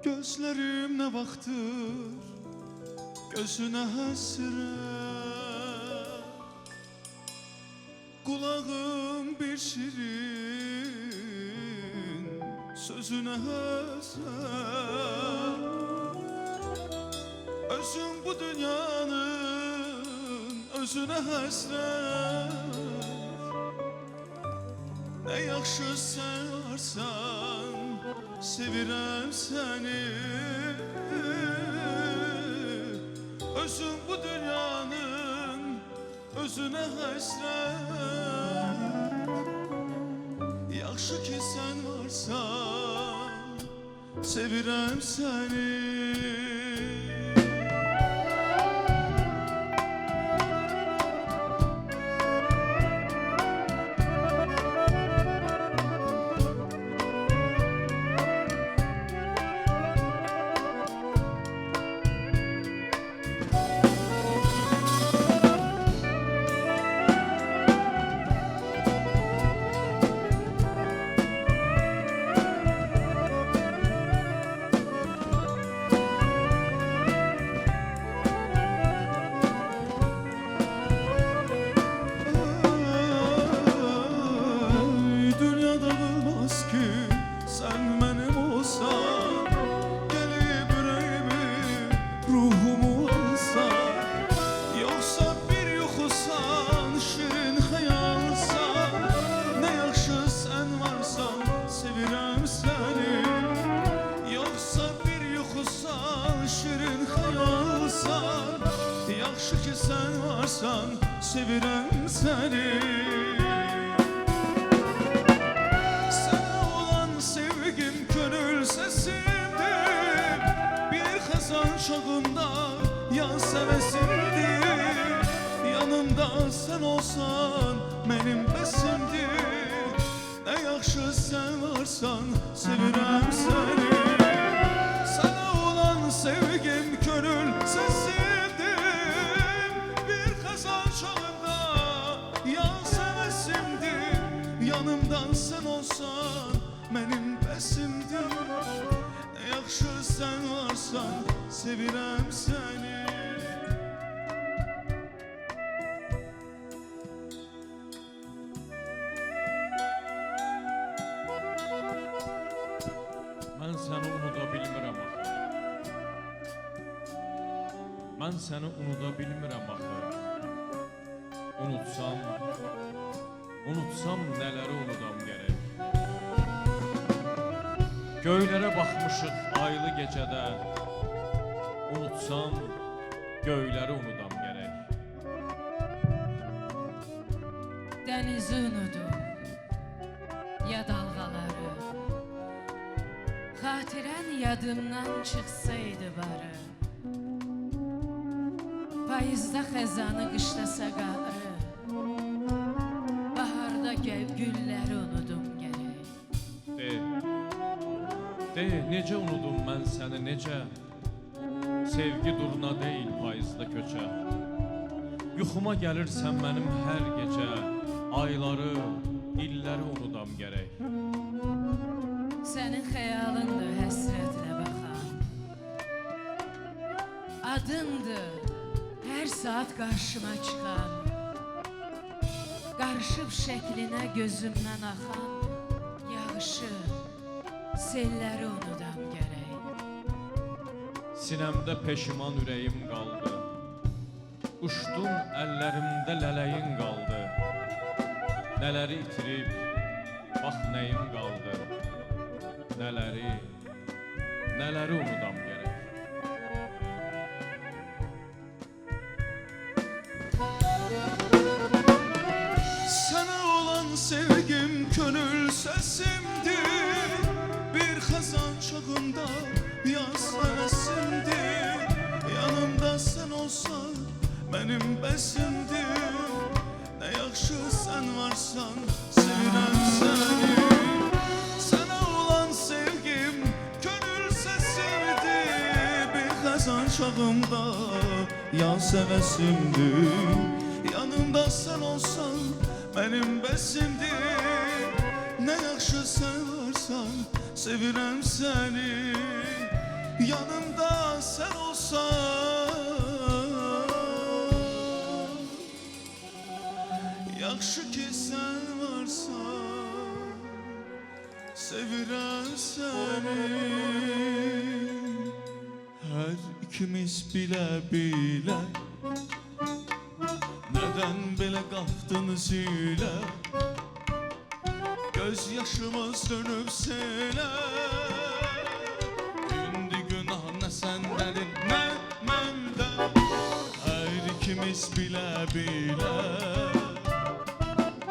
Gözlerim ne vaxtır gözüne həsrət, kulağım bir şirin sözüne həsrət. Özüm bu dünyanın özüne həsrət. Ne yaxşı sen varsan, sevirəm seni. Özüm bu dünyanın özüne həsrət. Yaxşı ki sen varsan, sevirəm seni. Yaxşı ki sen varsan, sevirəm seni. Sana olan sevgim könül sesimdir. Bir xəzan çağında yaz həvəsimdir. Yanımda sen olsan, mənim bəsimdir. Ne yaxşı sen varsan, sevirəm seni. Sana olan sevgim könül sesimdir. Yanımdan sen olsan, benim besimdir. Ne yaxşı sen varsan, sevirəm seni. Mən səni unuda bilmirəm axı. Mən səni unuda bilmirəm axı. Unutsam nələri unudam gərək. Göylərə baxmışıq aylı gecədə. Unutsam göyləri unudam gərək. Dənizi unudum, ya dalğaları. Xatirən yadımdan çıxsaydı barı. Payızda xəzanı, qışlasa qarı. Gülləri unudum gərək. De, necə unudum mən səni, necə? Sevgi durna deyil payızda köçə. Yuxuma gəlirsən mənim hər gecə. Ayları, illəri unudam gərək. Sənin xəyalındır həsrətlə baxan. Adındır hər saat qarşıma çıxan. Qarışıb şəklinə gözümdən axan yağışı, selləri unudam gərək. Sinəmdə peşiman ürəyim qaldı. Uçdun əllərimdə lələyin qaldı. Nələri itirib, bax nəyim qaldı. Nələri unudam gərək. Sevgim könül sesimdir. Bir xəzan çağında yaz həvəsimdir. Yanımda sen olsan, benim bəsimdir. Ne yaxşı sen varsan, sevirəm seni. Sana olan sevgim könül sesimdir. Bir xəzan çağımda yaz həvəsimdir. Yanımda sen olsan, benim besimdir. Ne yaxşı sen varsan, sevirəm səni. Yanımda sən olsan, yaxşı ki sən varsan, sevirəm səni. Hər ikimiz bilə-bilə nədən belə qalxdın zilə, göz yaşımız dönüb selə. İndi günah nə səndədir, nə məndə. Hər ikimiz bilə-bilə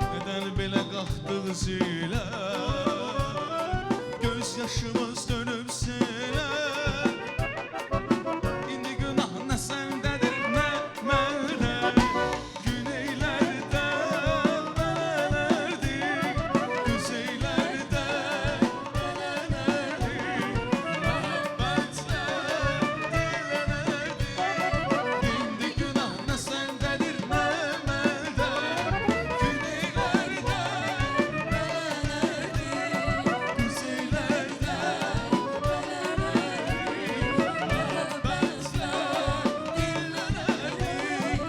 nədən belə qalxdıq zilə, göz yaşımız dönüb selə. İndi günah nə səndədir, nə məndə. Güneylərdən belələrdir, güzeylərdən belələrdir. Məhəbbətlər dilənərdir. İndi günah nə səndədir, nə məndə. Güneylərdən belələrdir, güzeylərdən belələrdir. Məhəbbətlər dilənərdir.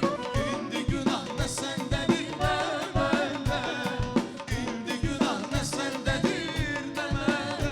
İndi günah nə səndədir, nə məndə. İndi günah nə səndədir, nə məndə.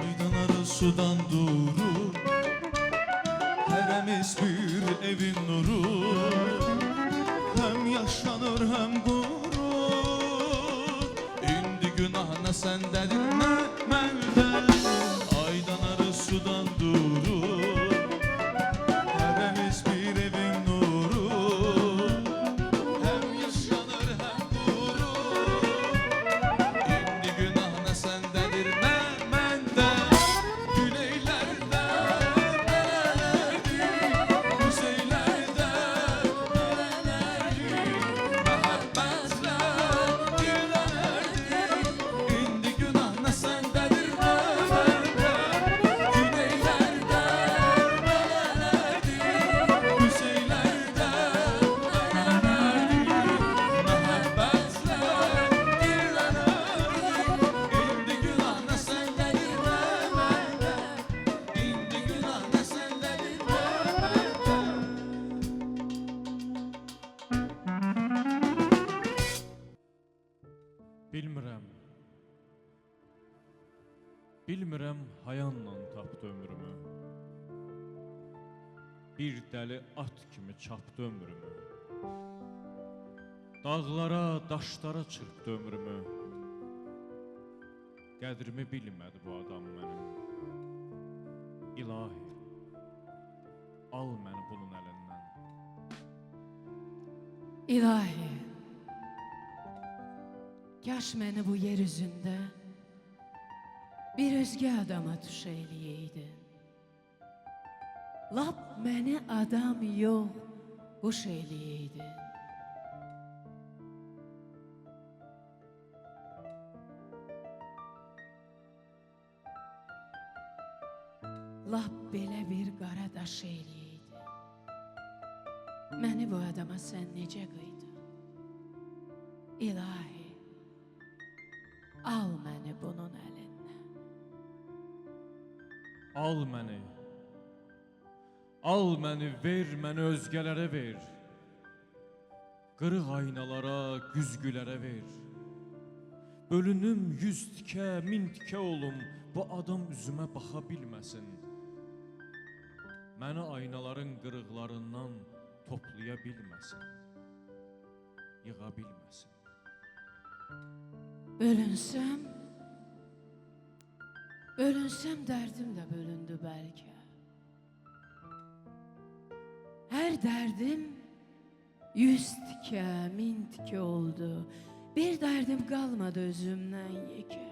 Aydan arı sudan durur, hərəmiz bir evin nuru. Həm yaşanır, həm qurur. İndi günah nə səndədir, nə məndə. Aydan arı sudan durur, hərəmiz bir evin nuru. Həm yaşanır, həm qurur. İndi günah nə səndədir, nə məndə. Güneylərdən belələrdir, güzeylərdən belələrdir. Məhəbbətlər dilənərdir. İndi günah nə səndədir, nə məndə. Güneylərdən belələrdir, güzeylərdən belələrdir. Məhəbbətlər dilənərdir. İndi günah nə səndədir, nə məndə. İndi günah nə səndədir, nə məndə. Bilmirəm hayanla tapdı ömrümü. Bir dəli at kimi çapdı ömrümü. Dağlara, daşlara çırpdı ömrümü. Qədrimi bilmədi bu adam mənim. İlahi, al məni bunun əlindən. İlahi, kaş məni bu yer üzündə bir özgə adama tuş eləyəydin. Lap məni adam yox, quş eləyəydin. Lap belə bir qara daş eləyəydin. Məni bu adama sən necə qıydın? İlahi, al məni bunun əlindən. Al məni, ver məni özgələrə ver. Qırıq aynalara, güzgülərə ver. Bölünüm 100 tikə, 1000 tikə olum, bu adam üzümə baxa bilməsin. Məni aynaların qırıqlarından toplaya bilməsin, yığa bilməsin. Bölünsəm dərdim də bölündü bəlkə. Hər dərdim 100 tikə, 1000 tikə oldu. Bir dərdim qalmadı özümdən yekə.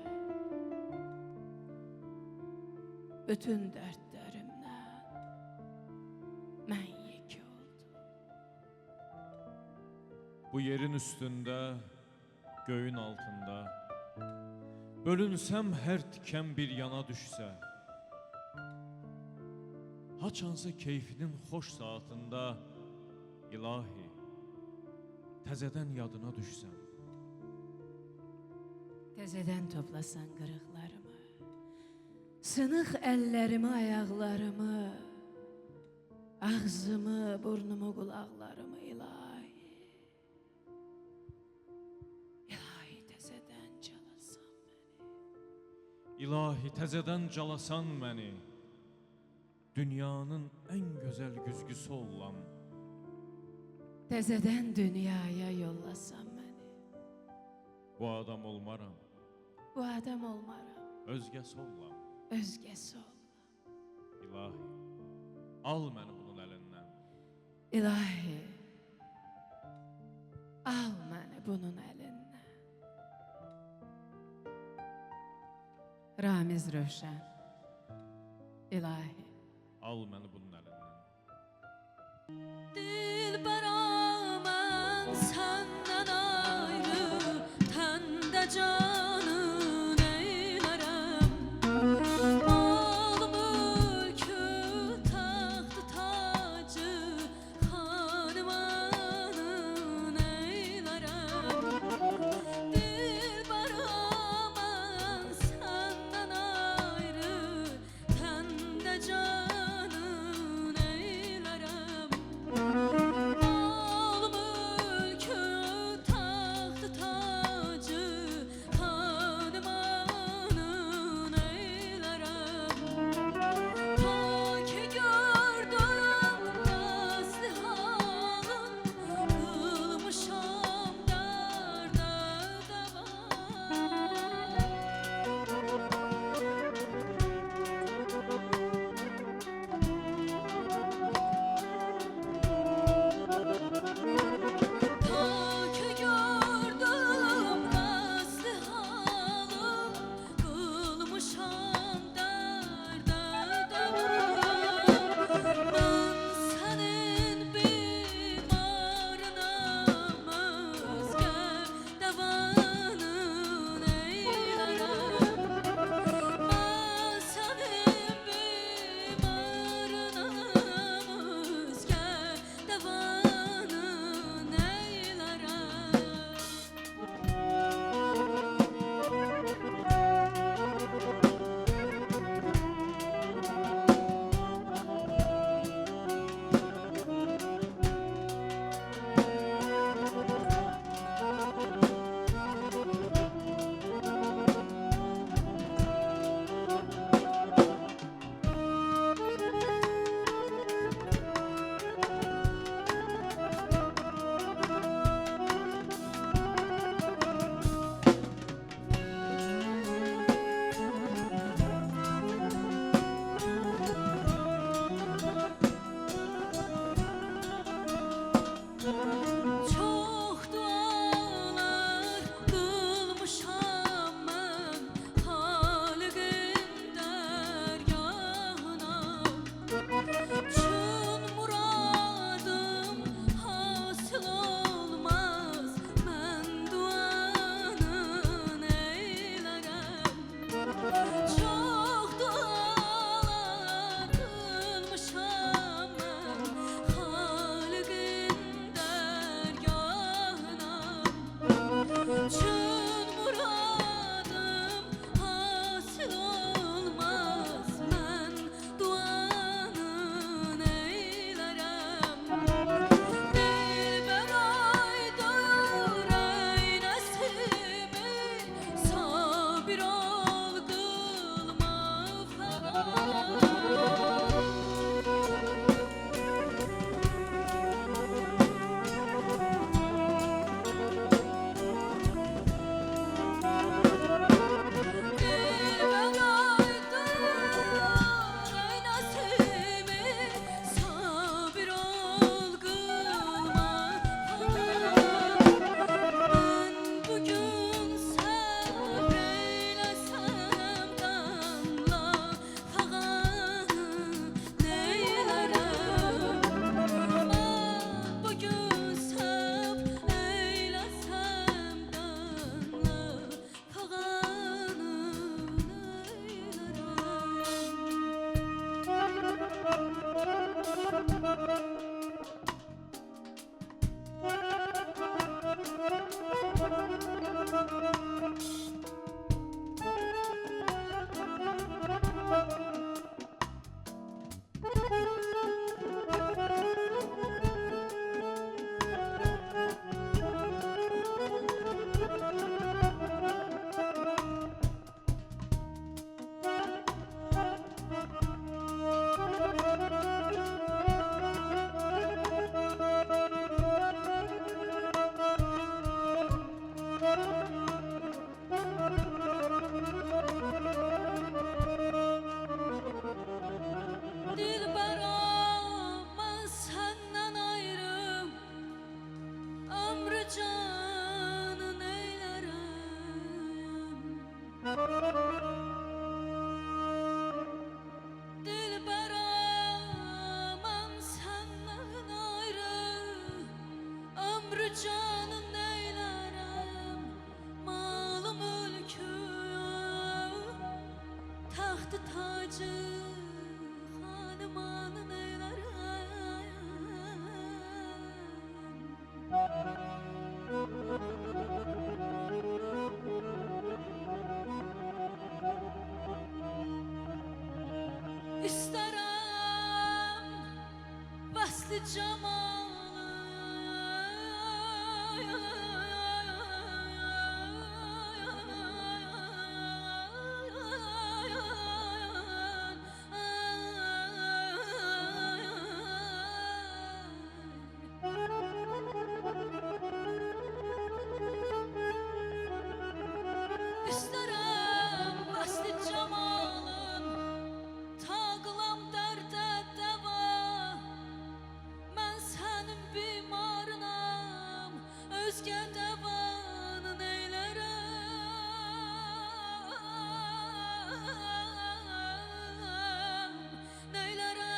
bütün dərdlərimdən mən yekə oldum. Bu yerin üstündə, göyün altında, bölünsəm hər tikən bir yana düşsə, haçansa keyfinin xoş saatında, ilahi, təzədən yadına düşsəm. Təzədən toplasan qırıqlarımı, sınıq əllərimi, ayaqlarımı, ağzımı, burnumu, qulaqlarımı, ilahi. İlahi təzədən calasan məni. İlahi, təzədən calasan məni, dünyanın ən gözəl güzgüsü olan, Təzədən dünyaya yollasan məni. bu adam olmaram, Bu adam olmaram, özgəsi olam. özgəsi ol. İlahi, al məni bunun əlindən. İlahi, al məni bunun əlindən. Ramiz Rövşən, İlahi. Al məni bunun əlindən. Dilbara mən səndən ayrı, təndə canın eylərəm. Mal mülkü, taxtı tacı, xanımanın eylərəm. Dilbara mən səndən ayrı, təndə canın eylərəm. Dilbəram, mən səndən ayrı ömrü canım neylərəm, malım mülküm, taxtı tacı xanımanı neylərəm. İstərəm bəsli İstərəm bəsli camalın, taqılam dərdə dəva. Mən sənin bimarınam, özgə dəvanı neylərəm, neylərəm,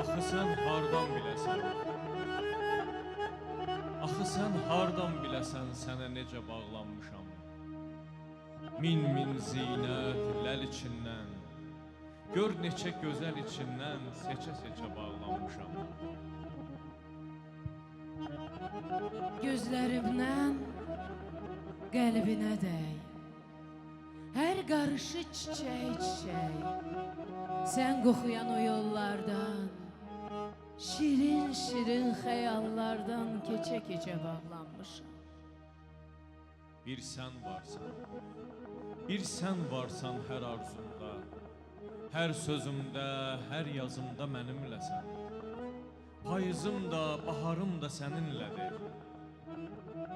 Axı sən hardan biləsən? Axı sən hardan biləsən sənə necə bağlanmışam? Min zinət ləl içindən, gör neçə gözəl içindən seçə-seçə bağlanmışam. gözlərimdən qəlbinə dəy, hər qarışı çiçək-çiçək, sən qoxuyan o yollardan, şirin-şirin xəyallardan keçə-keçə bağlanmışam. Bir sən varsan, bir sən varsan hər arzumda, hər sözümdə, hər yazımda mənimləsən. Payızım da, baharım da səninlədir.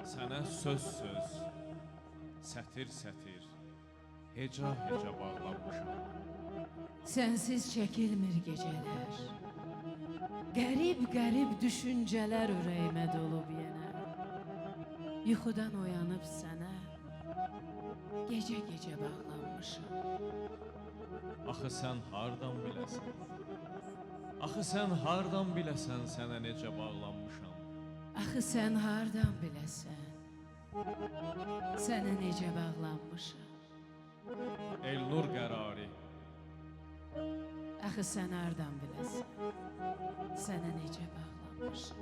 Sənə söz-söz, sətir-sətir, heca-heca bağlanmışam. Sənsiz çəkilmir gecələr, qərib-qərib düşüncələr ürəyimə dolub yenə. Yuxudan oyanıb sənə gecə-gecə bağlanmışam. Axı sən hardan biləsən? Axı sən hardan biləsən sənə necə bağlanmışam? Axı sən hardan biləsən, sənə necə bağlanmışam? Elnur qərari, Axı sən hardan biləsən, sənə necə bağlanmışam?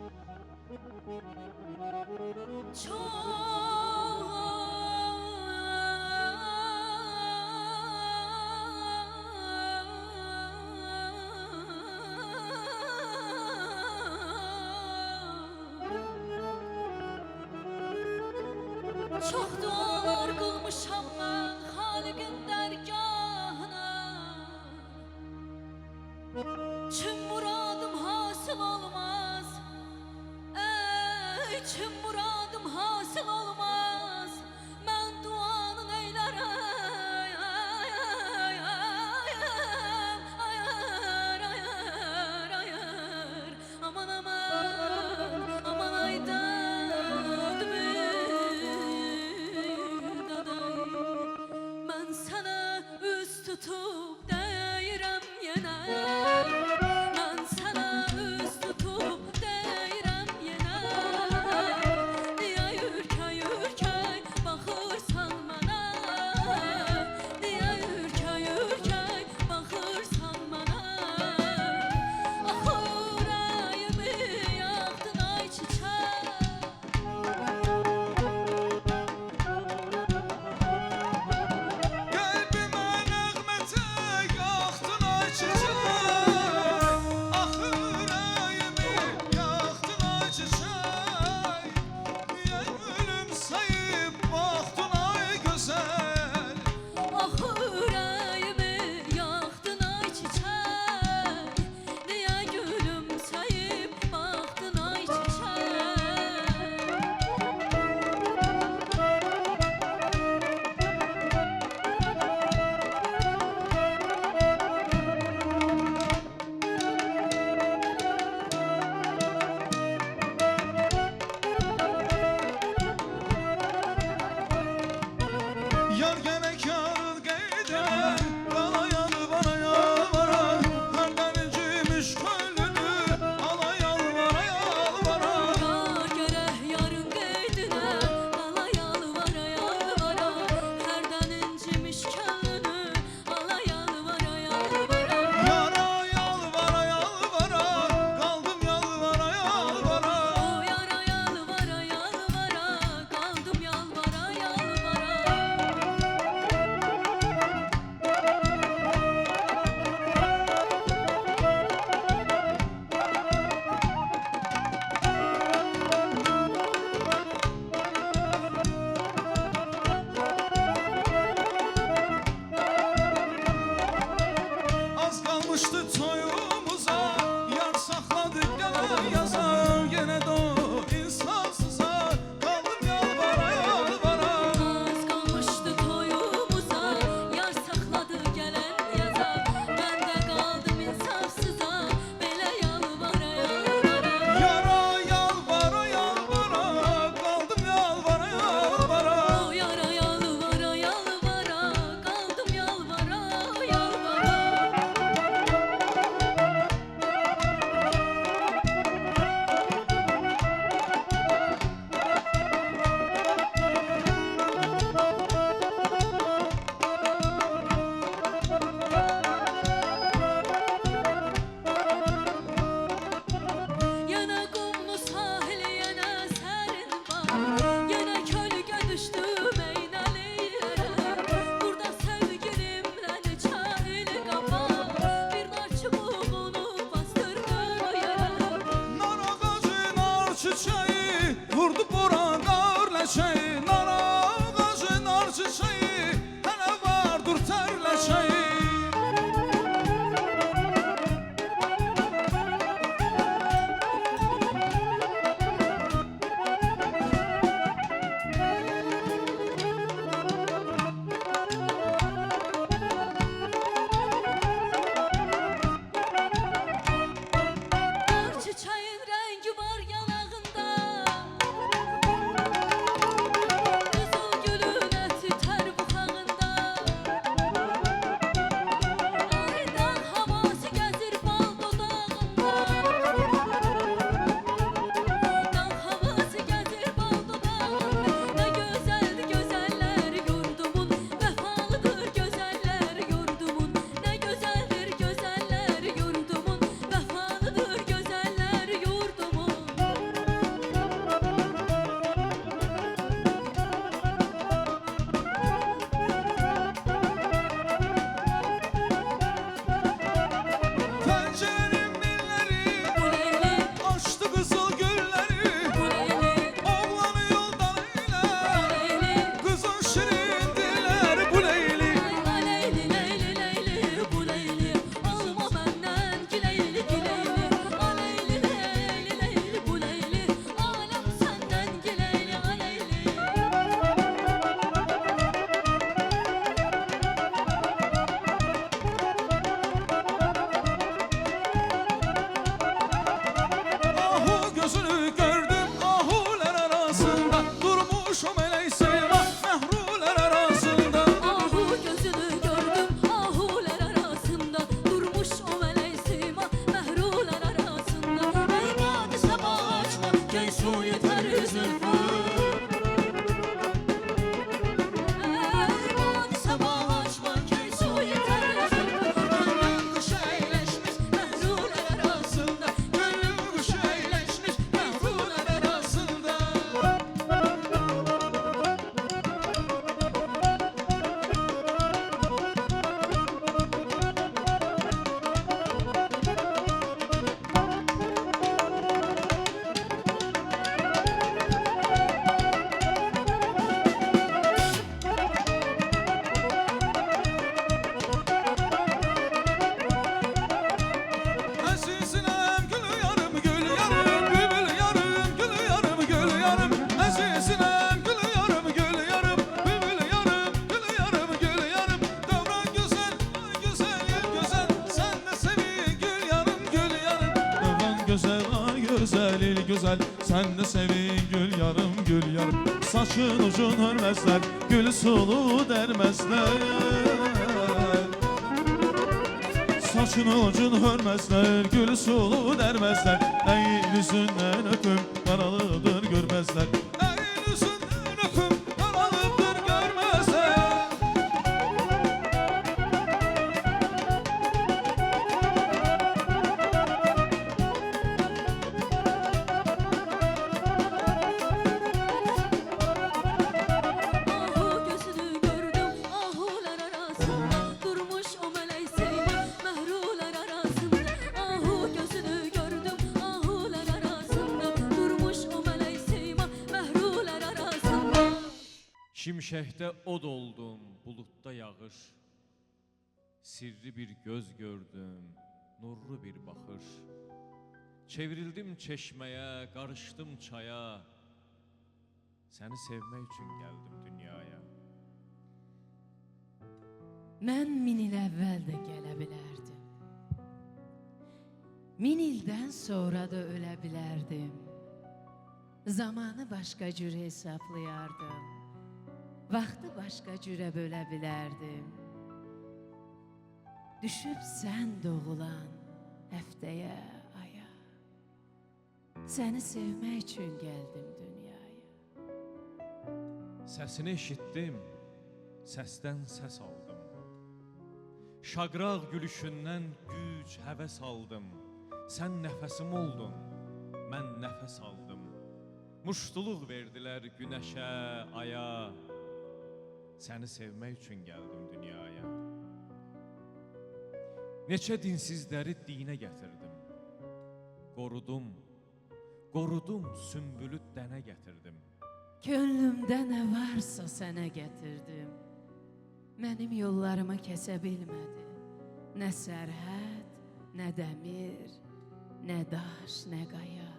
Çox dualar qılmışam mən Xaliqin dərgahına. Çün muradım hasıl olmaz, ey çün muradım hasıl olmaz, mən duanı neylərəm, ayar, aman aman, aman aydan daday, mən sənə üz tutub deyirəm yenə. qalmışdı toyumuza, yar saxladı gələn yaza, yenə də o insafsıza qaldım yalvara yalvara. Az qalmışdı toyumuza, yar saxladı gələn yaza, mən də qaldım insafsıza, belə yalvara yalvara. Yara yalvara yalvara, qaldım yalvara yalvara. O yara yalvara yalvara, qaldım yalvara yalvara. Yana qumlu sahil, yana sərin bağ, yana kölgə düşdüm eynəli yerə. Burada sevgilimlə neçə il qabaq, bir nar çubuğunu bastırdım yerə. Nar ağacı nar çiçeği, vurdu bora qar ləçəyi. Nar ağacı nar çiçeği, hələ vardır tərləçəyi. Nar çiçəyin rəngi var yanağında, qızıl gülün əti tər buxağında. Aydan havası gəzir bal dodağında, dan havası gəzir bal dodağında. Nə gözəldir gözəllər yurdumun, vəfalıdır gözəllər yurdumun. Nə gözəldir gözəllər yurdumun, vəfalıdır gözəllər yurdumun. Pəncərənin milləri, Bu leyli, açdı qızıl gülləri. bu leyli, Oğlanı yoldan eylə, bu leyli. qızın şirin dilləri. Bu leyli, Ay leyli, leyli, leyli, bu leyli. Alma məndən gileyli, gileyli. Ay leyli, leyli, leyli, bu leyli. Aləm səndən gileyli, ay leyli. ahu gözünü gördüm ahular arasında. Durmuşum elə seyma məhrulər arasında. Ahu gözünü gördüm ahular arasında, durmuş o mələk sima məhrular arasında. Ey badı sabah açma, gel suyu tər zülfü. Ey badı sabah açma, gel suyu tər zülfü. Gönlüm kuş əyləşmiş məhrular arasında, Gönlüm kuş əyləşmiş məhrulər arasında. Əzizinem gül yarım gül yarım, bülbül yarım gül yarım gül yarım. Əzizinem gül yarım gül yarım, bülbül yarım gül yarım gül yarım. Davran güzel, ay güzel, el güzel, sen de sevin gül yarım gül yarım. Davran güzel, ay güzel, el güzel, sen de sevin gül yarım gül yarım. Saçın ucun hörmezler, gül sulu dermezler. Saçın ucun hörmezler, gül sulu dermezler. Eğil yüzünden öpüm, karalıdır görmezler. Eğil yüzünden öpüm, karalıdır görmezler. ahu gözünü gördüm ahular arasında, durmuş o mələk sima məhrular arasında. Ahu gözünü gördüm ahular arasında, durmuş o mələk sima məhrular arasında. Şimşəkdə od oldum, buludda yağış. Sirri bir göz gördüm, nurlu bir bakış. Çevrildim çeşmeye, karıştım çaya. Seni sevmek için geldim dünyaya. Mən 1000 il əvvəl də gələ bilərdim. 1000 ildən sonra da ölə bilərdim. Zamanı başqa cür hesablayardım. Vaxtı başqa cürə bölə bilərdim. Düşüb sən doğulan həftəyə, aya. Səni sevmək üçün gəldim dünyaya. Səsini eşitdim, səsdən səs aldım. Şaqraq gülüşündən güc, həvəs aldım. Sən nəfəsim oldun, mən nəfəs aldım. Muştuluq verdilər günəşə, aya. Səni sevmək üçün gəldim dünyaya. Neçə dinsizləri dinə gətirdim. Qorudum, qorudum, sümbülü dənə gətirdim. Könlümdə nə varsa sənə gətirdim. Mənim yollarımı kəsə bilmədi. Nə sərhəd, nə dəmir, nə daş, nə qaya.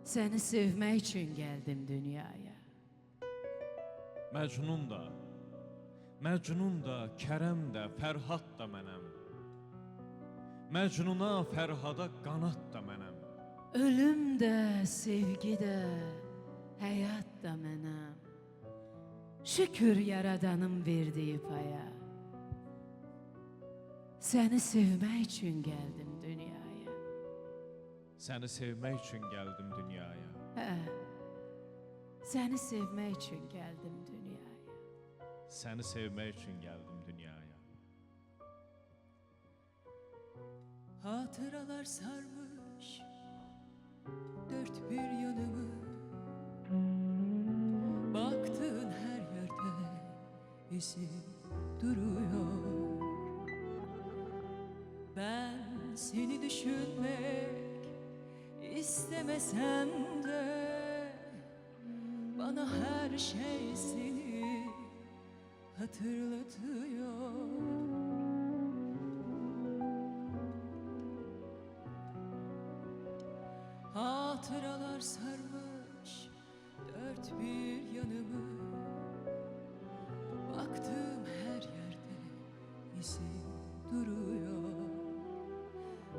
Səni sevmək üçün gəldim dünyaya. Məcnun da, Kərəm də, Fərhad da mənəm. Məcnuna, Fərhada qanat da mənəm. Ölüm də, sevgi də, həyat da mənəm. Şükür yaradanım verdiyi paya. Səni sevmək üçün gəldim dünyaya. Səni sevmək üçün gəldim dünyaya. Hə, səni sevmək üçün gəldim dünyaya. Səni sevmək üçün gəldim dünyaya. Hatıralar sarmış dört bir yanımı. Baktığın her yerde izin duruyor. Ben seni düşünmek istemesem de bana her şey seni hatırlatıyor. Hatıralar sarmış dört bir yanımı. Baktığım her yerde izin duruyor.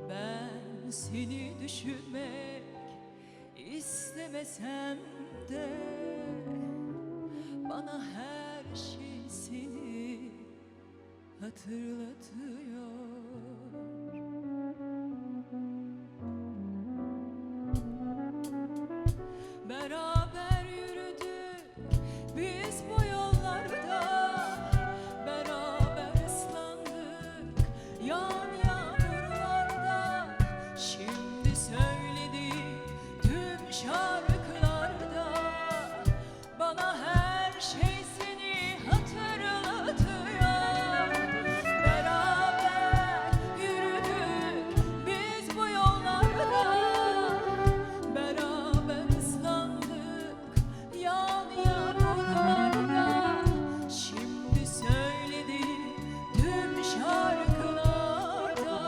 Ben seni düşünmek istemesem de bana her şey seni hatırlatıyor. Beraber yürüdük biz bu yollarda, beraber ıslandık yağan yağmurlarda. Şimdi söylediğim tüm şarkılarda bana her şey seni hatırlatıyor. Beraber yürüdük biz bu yollarda, beraber yağan yağmurlarda. Şimdi söylediğim tüm şarkılarda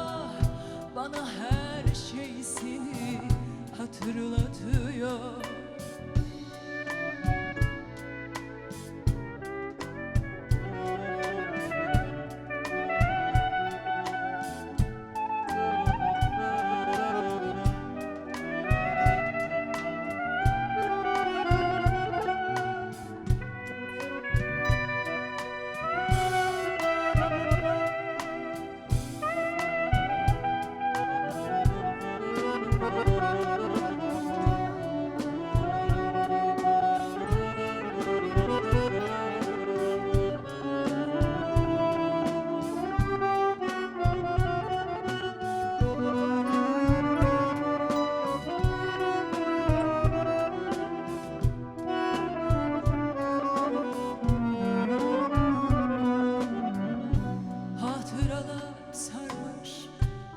bana her şey seni hatırlatıyor.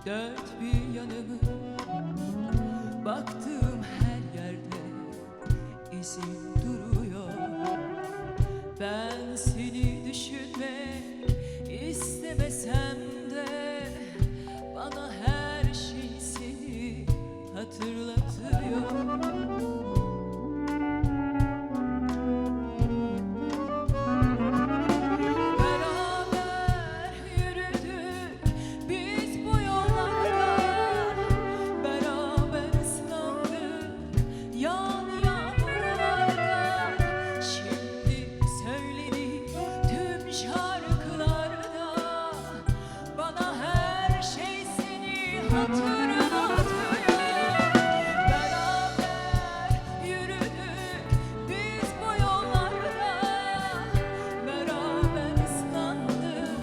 Dört bir yanımı. Baktığım her yerde izin duruyor. Ben seni düşünmek istemesem hatırlatıyor. Beraber yürüdük biz bu yollarda, beraber ıslandık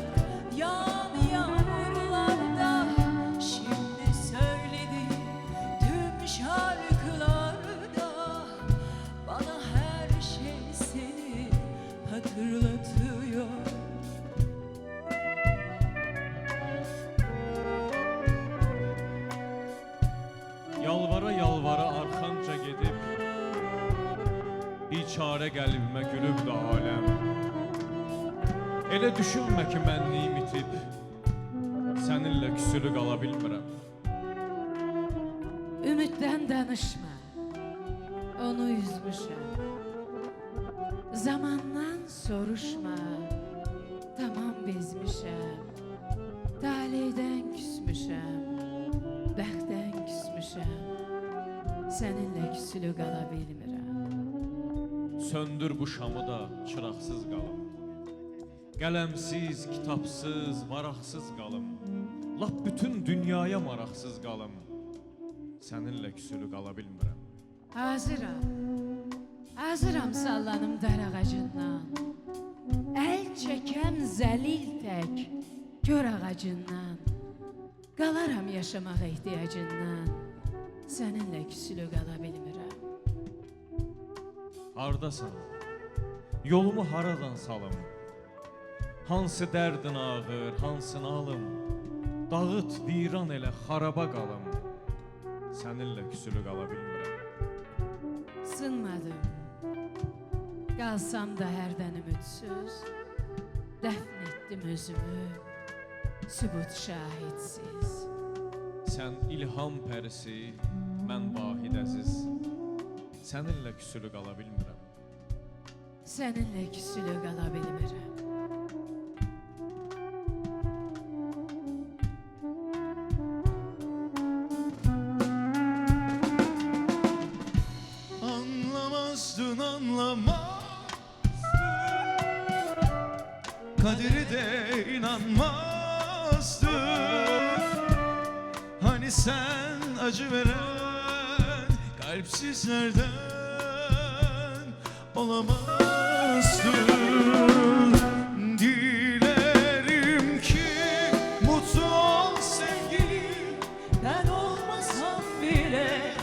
yağmurlarda. Şimdi söylediğim tüm şarkılarda bana her şey seni hatırlatıyor. Yalvara yalvara arxanca gedib biçare qəlbimə gülübdü aləm. Elə düşünmə ki mənliyim itib səninlə küsülü qala bilmirəm. Ümiddən danışma, onu üzmüşəm. Zamandan soruşma, tamam bezmişəm. Taleydən küsmüşəm, bəxtdən küsmüşəm. Səninlə küsülü qala bilmirəm. Söndür bu şamı da çıraqsız qalım. Qələmsiz, kitabsız, maraqsız qalım. Lap bütün dünyaya maraqsız qalım. Səninlə küsülü qala bilmirəm. Hazıram, hazıram sallanım dar ağacından. Əl çəkəm zəlil tək kör ağacından. Qalaram yaşamaq ehtiyacından. Səninlə küsülü qala bilmirəm. Hardasan? Yolumu haradan salım? Hansı dərdin ağır, hansını alım? Dağıt, viran elə, xaraba qalım. Səninlə küsülü qala bilmirəm. Sınmadım, qalsam da hərdən ümüdsüz. Dəfn etdim özümü, sübut şahidsiz. Sən ilham pərisi, mən vahid əziz. Səninlə küsülü qala bilmirəm. Səninlə küsülü qala bilmirəm. Anlamazdın anlamazdın, kaderi de inanmazdın. Hani sen acı veren kalpsizlerden olamazdın. Dilerim ki mutlu ol sevgilim, Ben olmasam bile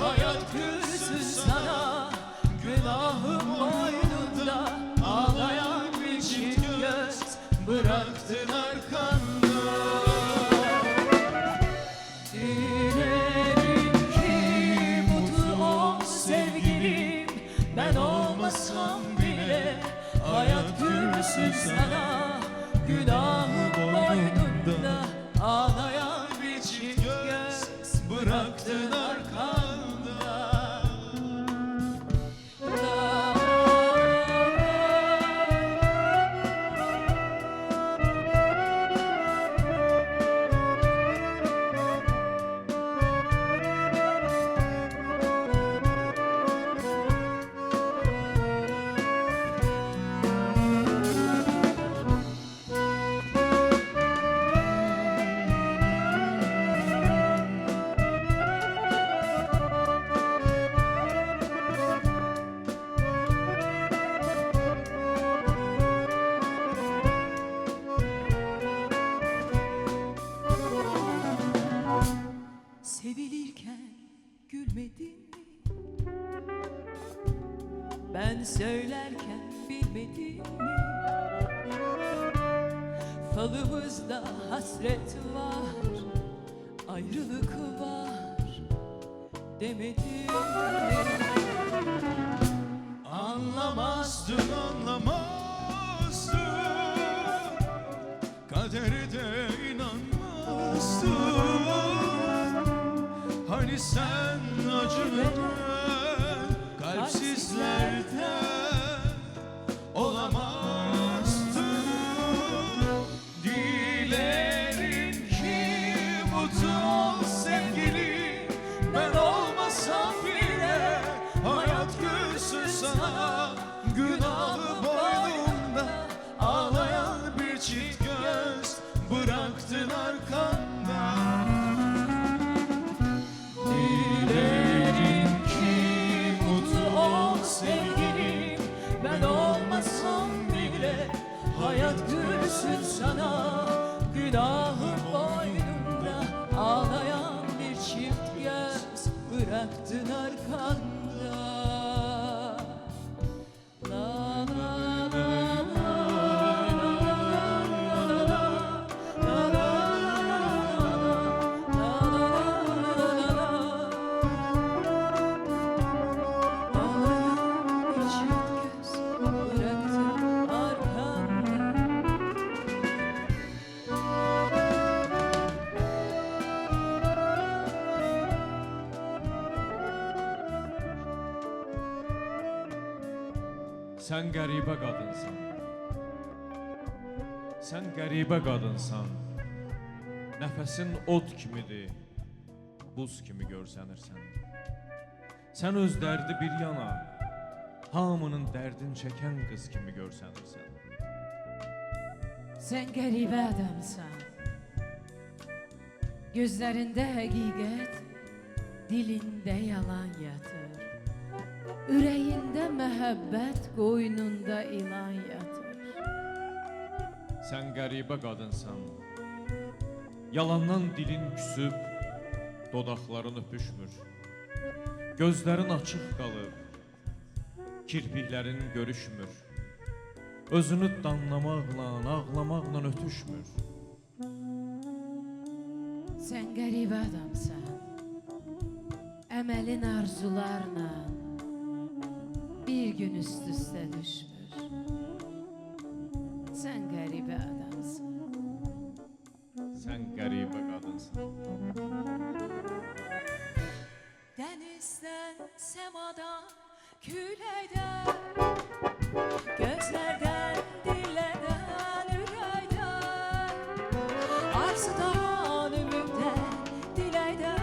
hayat küsü sana. Günahım boynunda ağlayan bir çift göz bıraktın arkanda. Dilerim ki mutlu ol sevgilim, ben olmasam bile hayat küsü sana. Günahım boynunda ağlayan bir çift göz bıraktın arkanda. Sevilirken gülmedin mi? Ben söylerken bilmedin mi? Falımızda hasret var, ayrılık var demedin mi? anlamazdın anlamazdın, kaderi de inanmazdın. Hani sen acı veren kalpsizlerden olamazdın. Dilerim ki mutlu ol sevgilim, ben olmasam bile hayat gülsün sana. Günahı boynunda ağlayan bir çift göz bıraktın arkanda. bıraktın arkanda. La la la la la la la Sən qəribə qadınsan. Sən qəribə qadınsan. Nəfəsin od kimidir, buz kimi görsənirsən. Sən öz dərdi bir yana, hamının dərdin çəkən qız kimi görsənirsən. Sən qəribə adamsan. Gözlərində həqiqət, dilində yalan yatır. Ürəyində məhəbbət, qoynunda ilan yatır. Sən qəribə qadınsan. Yalandan dilin küsüb, dodaqların öpüşmür. Gözlərin açıq qalıb, kirpiklərin görüşmür. Özünü danlamaqla, ağlamaqla ötüşmür. Sən qəribə adamsan. Əməlin arzularla bir gün üst-üstə düşmür. Sən qəribə adamsan. Sən qəribə qadınsan. Denizden, semadan, küleyden, gözlerden, dillerden, üreyden, arzudan, ümitten, dileyden,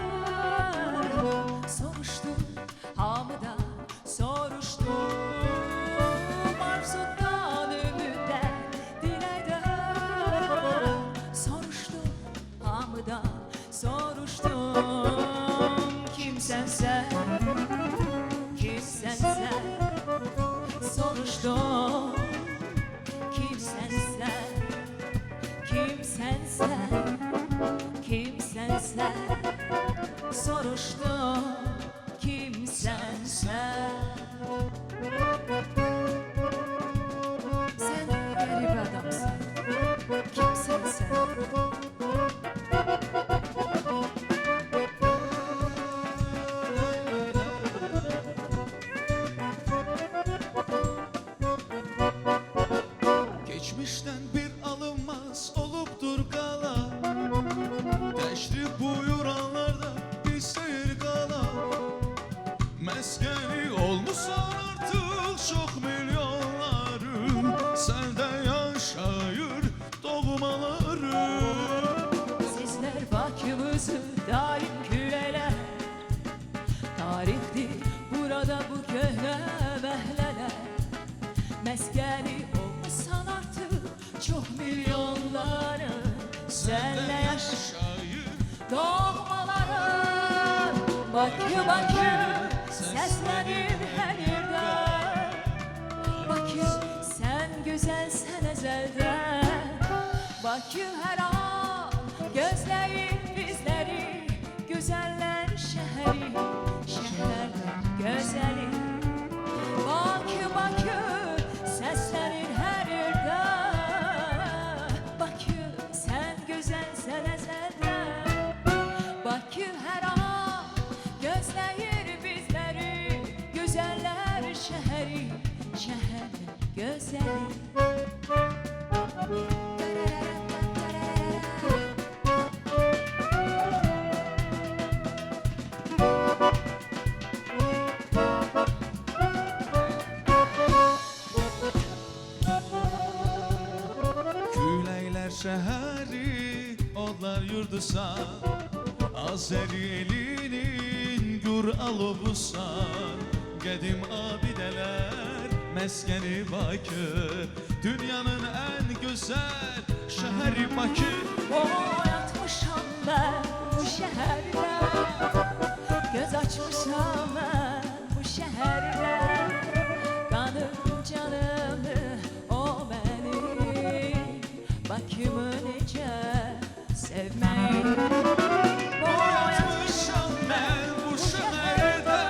soruştum, hamıdan soruştum, arzudan, ümitten, dileyden, soruştum, hamıdan soruştum. Kimsen sen, kimsen sen, soruştum. Kimsen sen, kimsen sen, kimsen sen, soruştum. Kimsen sen. Sen qəribə adamsan. Kimsən sən? Geçmişten bir alınmaz olupdur kala. Teşrif buyuranlarda bir seyir kala. Meskeni olmuşsan artık çok milyonlarım. Sende yaşayır doğmalarım. Sizler bakımızı daim küreler. Tarihtir burada bu köhne mehleler. Meskeni olmasan artık çok milyonların. Senle Yaşayır doğmaların. Bakı bakı seslerin her yerden. Bakı sen güzelsen ezelden. Bakı her an gözleyin bizleri. Güzeller şehri, şehirler gözeli. Bakı bakı seslerin her yerden. Bakı sen güzelsen ezelden. Bakı her an gözleyir bizleri. Güzeller şehri, şehir gözeli. Küleyler şehri, odlar yurdusan. Azeri elinin gür alobusan. Gedim abideler, meskeni Bakı. Dünyanın en güzel şehri Bakı. Oyatmışam ben bu şehirde. Göz açmışam ben bu şehirde. Kanım canımı o benim. Bakımı nece sevmeyi. Oyatmışam ben bu şehirde.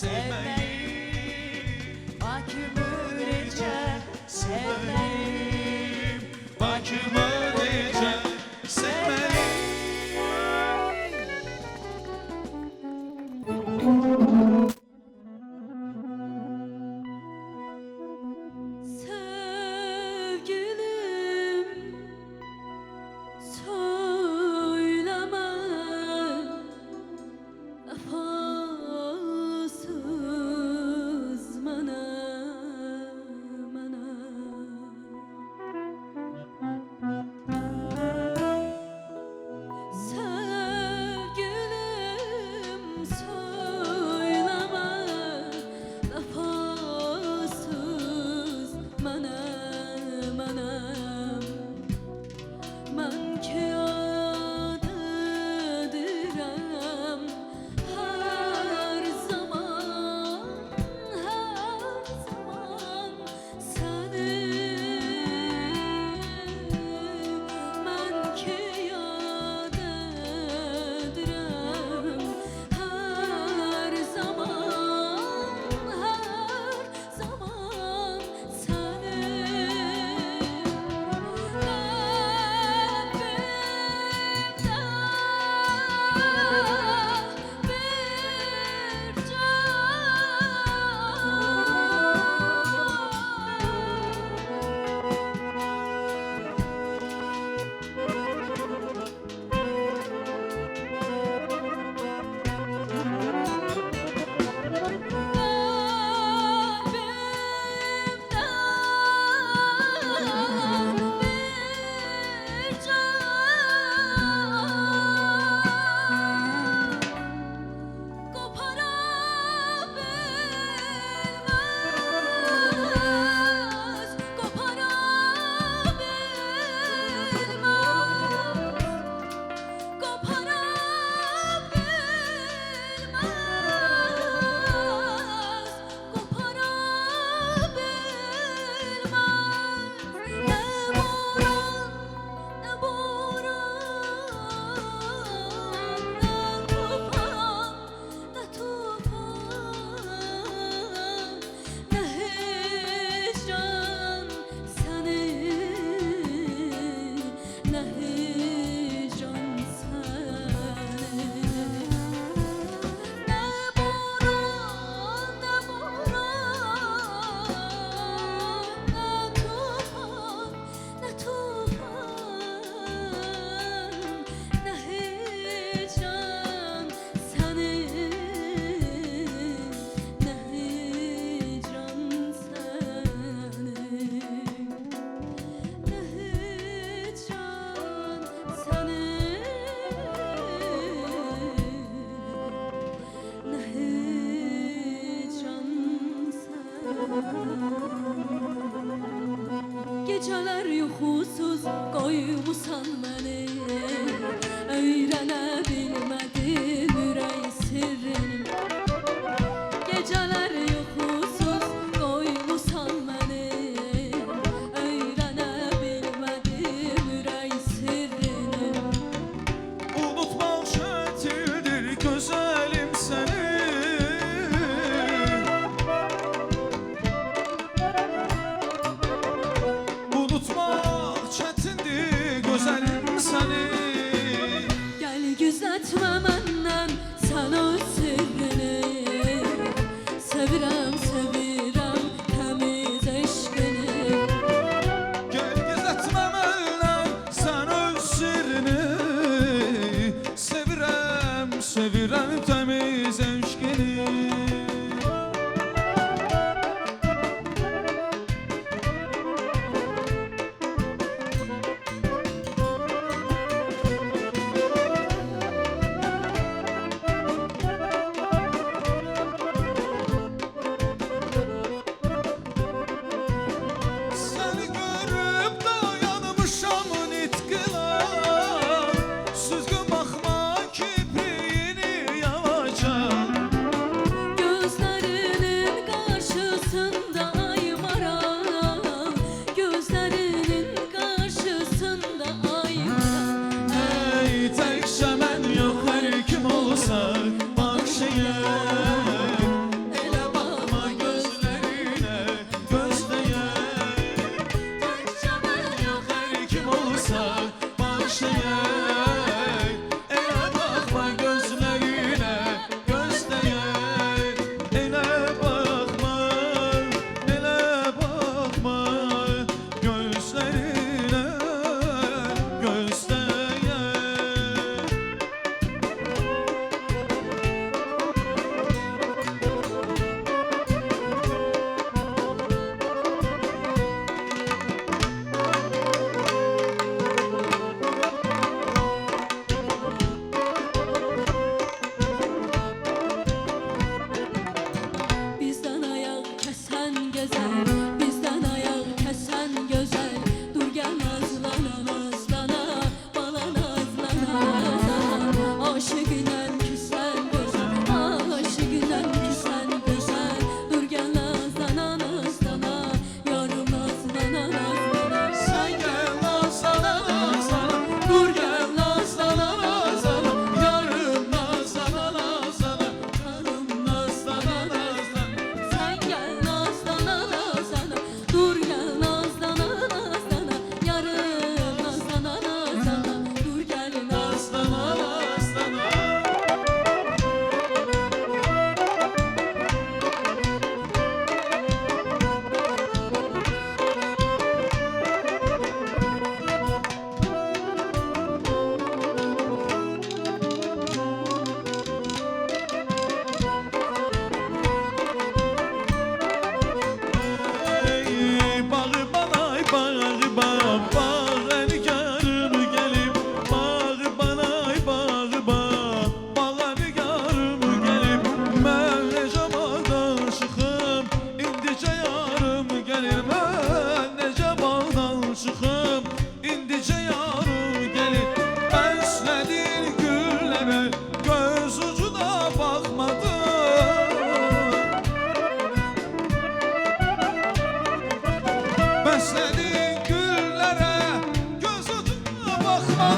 sevməyim Bakımı necə sevməyim Bakımı necə sevməliyim Sevgilim söyleme vefasız bana Sevgilim söyleme vefasız bana Ben ki yad edirəm her zaman seni Ben ki yad edirəm her zaman seni Geceler yuxusuz qoymusan məni Öyrənə bilmədim ürək sirrini Geceler yuxusuz qoymusan məni Öyrənə bilmədim ürək sirrini Unutmaq çətindir gözəlim səni Unutmaq çətindir gözəlim səni Gəl güzətmə məndən sən o sirrini Sevirəm təmiz eşqini Gəl gizlətmə məndən sən öz sirrini Sevirəm təmiz eşqini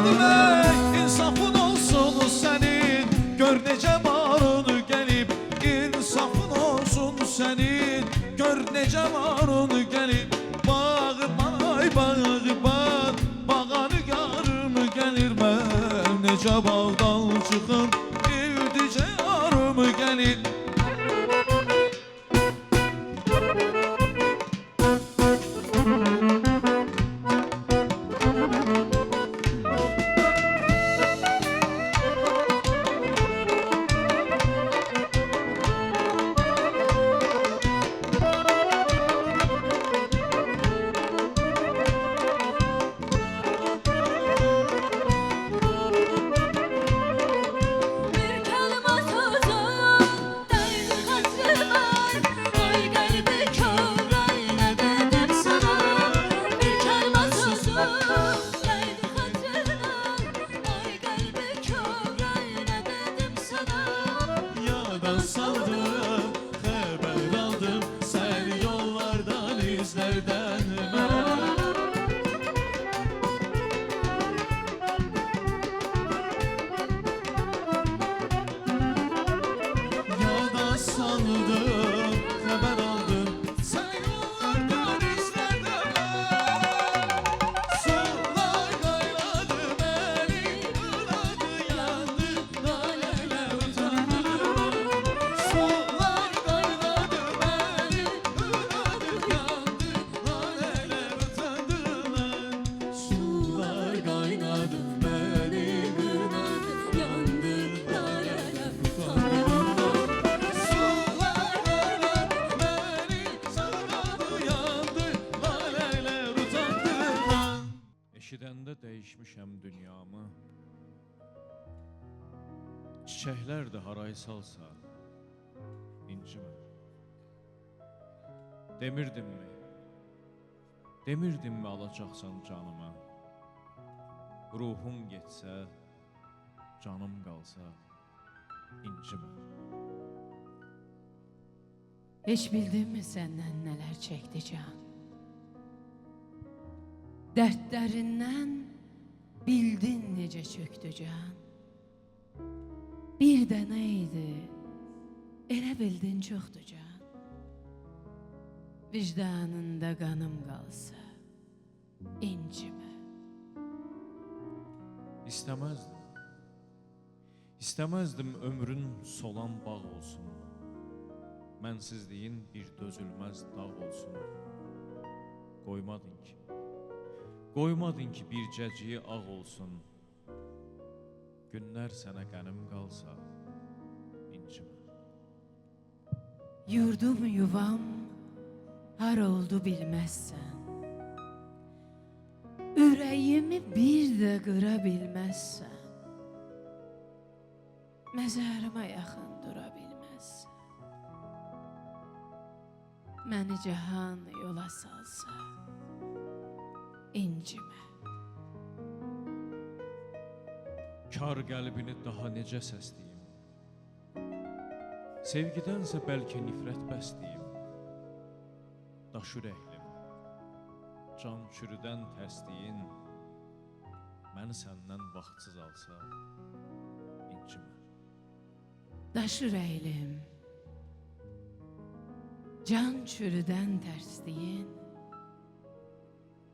evladım ey, insafın olsun senin. Gör necə marun gəlib, insafın olsun senin. Gör necə marun gəlib, bağıma ay bağıma, bağanı yarım gəlir mən. Necə bağdan çıxım, ildicə yarım gəlir. Bir kəlmə sözün dəydi xətrimə, ay qəlbi kövrəyinə dedim sana. Bir kəlmə sözün dəydi xətrimə, ay qəlbi kövrəyinə dedim sana. Yadan saldım, xəbər aldım, sən yollardan, izlərdən mən. Yadan saldım, xəbər aldım, sən yollardan, izlərdən mən. Sular qaynadı məni, ıladı yandı, nalələr utandı. Sular qaynadı məni, ıladı yandı, nalələr utandı mən. Sular qaynadı məni, ıladı yandı, nalələr utandı. Sular qaynadı məni, sarıladı yandı, nalələr utandı mən. Eşidəndə dəyişmişəm dünyamı. Çiçəklər də haray salsa, incimə. Demirdimmi alacaqsan canımı? Ruhum getsə, canım qalsa, incimə. Heç bildinmi səndən nələr çəkdi can? Dərdlərindən bildin necə çöktü can. Bir dənə idi, elə bildin çoxdu can. Vicdanında qanım qalsa, incimə. İstəməzdim ömrün solan bağ olsun. Mənsizliyin bir dözülməz dağ olsun. Qoymadın ki bir cəciyi ağ olsun. Günlər sənə qənim qalsa, incimə. Yurdum yuvam har oldu bilməzsən. Ürəyimi bir də qıra bilməzsən. Məzarıma yaxın dura bilməzsən. Məni cahan yola salsa, incimə. Kar qəlbini daha necə səsləyim? Sevgidənsə bəlkə nifrət bəsləyim. Daş ürəklim, can çürüdən tərsliyin məni səndən vaxtsız alsa, incimə. Daş ürəklim, can çürüdən tərsliyin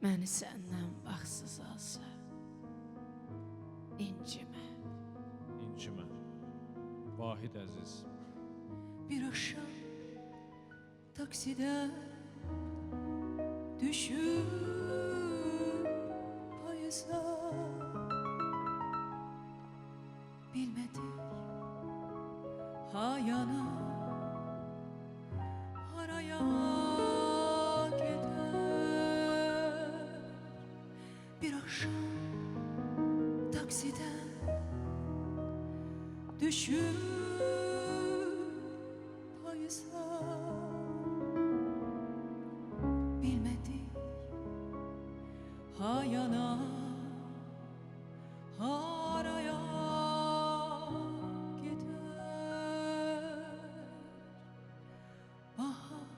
məni səndən vaxtsız alsa, incimə. İncimə. Vahid əziz. Bir akşam takside düşüp payıza bilmedik ha yana haraya gider. Bir akşam takside düşüp payıza bilmedik ha yana haraya gider. Bahar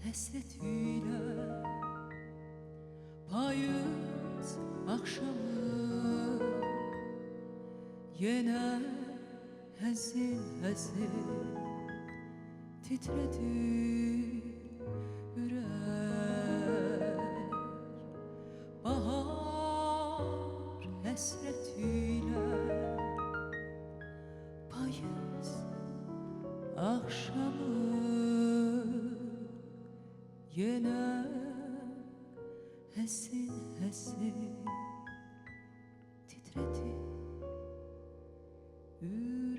hasretiyle payız akşamı Yenə həzin titredi ürək. Bahar həsretiyle payız akşamı yenə həzin titredi ürək.